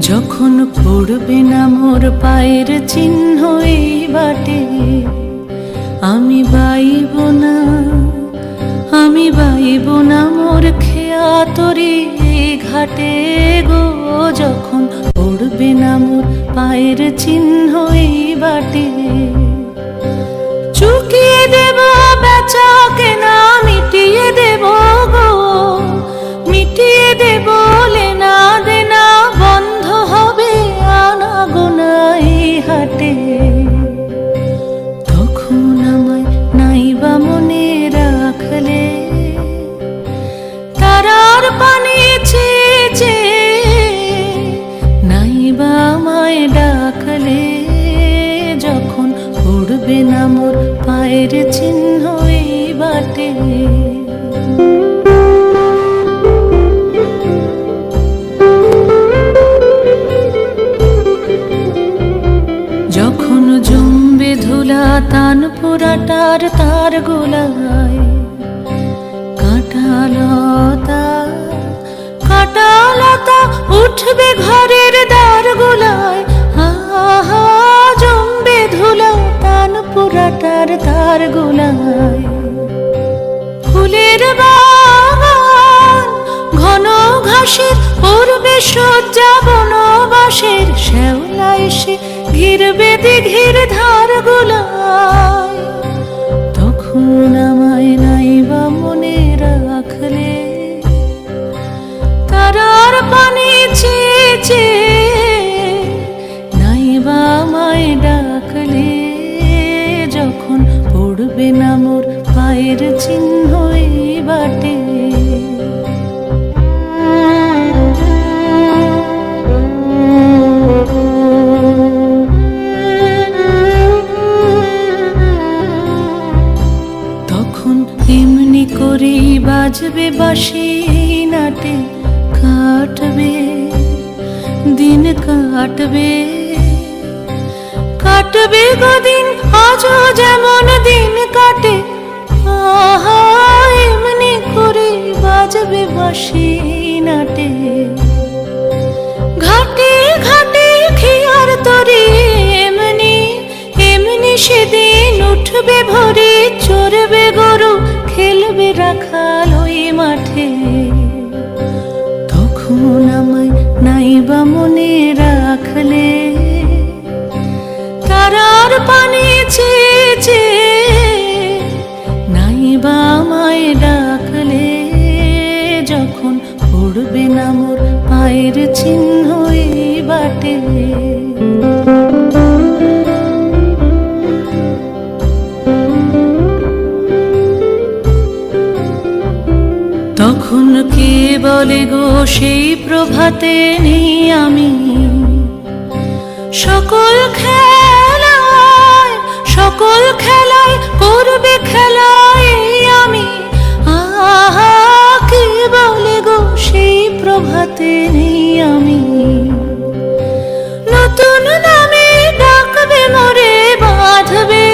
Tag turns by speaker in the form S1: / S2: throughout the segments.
S1: যখন পড়বে না মোর পায়ের চিহ্ন এই বাটে, আমি বাইব না, আমি বাইব না মোর খেয়া তরি ঘাটে গো। যখন পড়বে না মোর পায়ের চিহ্ন এই বাটে, চুকিয়ে দেব বেচা কেনা, মিটিয়ে দেব গো, মিটিয়ে দেব লেনা দেনা, বন্ধ হবে আনা গোনা এই হাটে। তখন আমায় নাইবা মনে রাখলে, তারার পানি চেয়ে চেয়ে নাইবা আমায় ডাকলে। যখন পড়বে না মোর পায়ের চিহ্ন এই বাটে, যখন জমবে ধুলা তান পোড়াটার তার গোলায়, কাঁটালতা কাঁটালতা উঠবে ঘরের দ্বার গোলায়। আহা জমবে ধুলা তান পোড়াটার তার গোলায়। ফুলের বাগান ঘন ঘাসের পূর্বে সজ্জা বনবাসের, শ্যাওলা এসে ঘিরবে দিঘির ধার গোলায়। তখন আমায় নাইবা মনে রাখলে, তারার পানি চেয়ে চেয়ে নাইবা আমায় ডাকলে। যখন পড়বে না মোর পায়ের চিহ্ন এই বাটে, তখন এমনি করেই বাজবে বাঁশি নাটে, কাটবে দিন কাটবে, কাটবে গদিন আজও যেমন দিন কাটে। আহা এমনি করে বাজবে বাঁশি নাটে, ঘাটে ঘাটে খেয়ার তরি এমনি এমনি সেদিন উঠবে ভরে, চড়বে গরু খেলবে রাখাল ওই মাঠে। তখন আমায় নাইবা মনে রাখলে, তারার পানি চেয়ে চেয়ে নাইবা আমায় ডাকলে। যখন পড়বে না মোর পায়ের চিহ্ন এই বাটে, তখন কে বলে গো সেই প্রভাতে নেই আমি। সকল খেলায় সকল খেলায় করবে খেলায় আমি। আহা কে বলে গো সেই প্রভাতে নেই আমি। নতুন নামে ডাকবে মোরে, বাঁধবে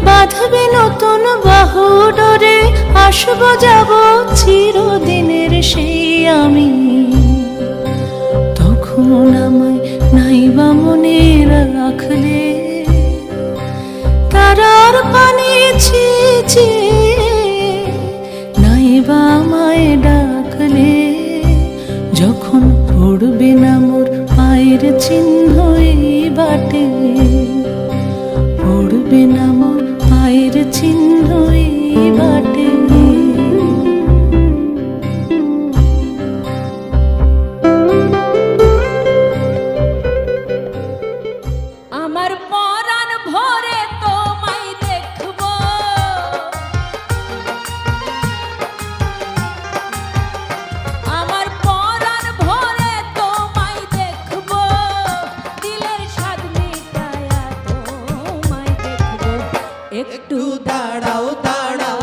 S1: বাঁধবে নতুন বাহু ডোরে, আসবো যাব চিরদিনের সেই আমি। তখন আমায় নাইবা মনে রাখলে, তারার পানি চেয়ে চেয়ে নাইবা আমায় ডাকলে। যখন পড়বে না মোর পায়ের চিহ্ন এই বাটে, পড়বে না মোর পায়ের চিহ্ন এই বাটে।
S2: আমার পরাণ ভরে তোমায় দেখব, আমার পরাণ ভরে তোমায় দেখব, দিলের স্বাদ মিটায়া তোমায় দেখব। একটু দাঁড়াও দাঁড়াও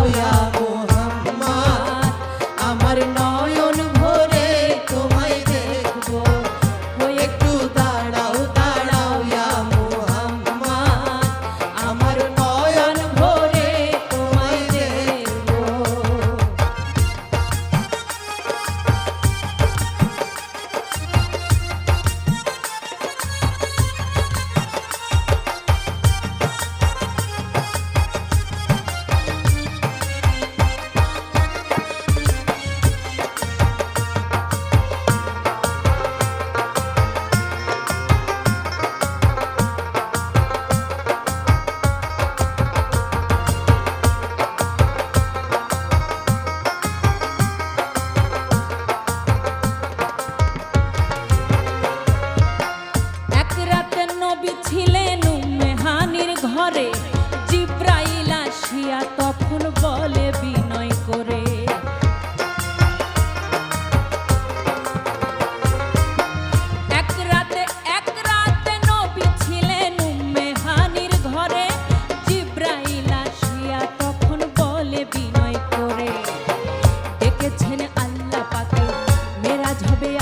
S2: ঝবে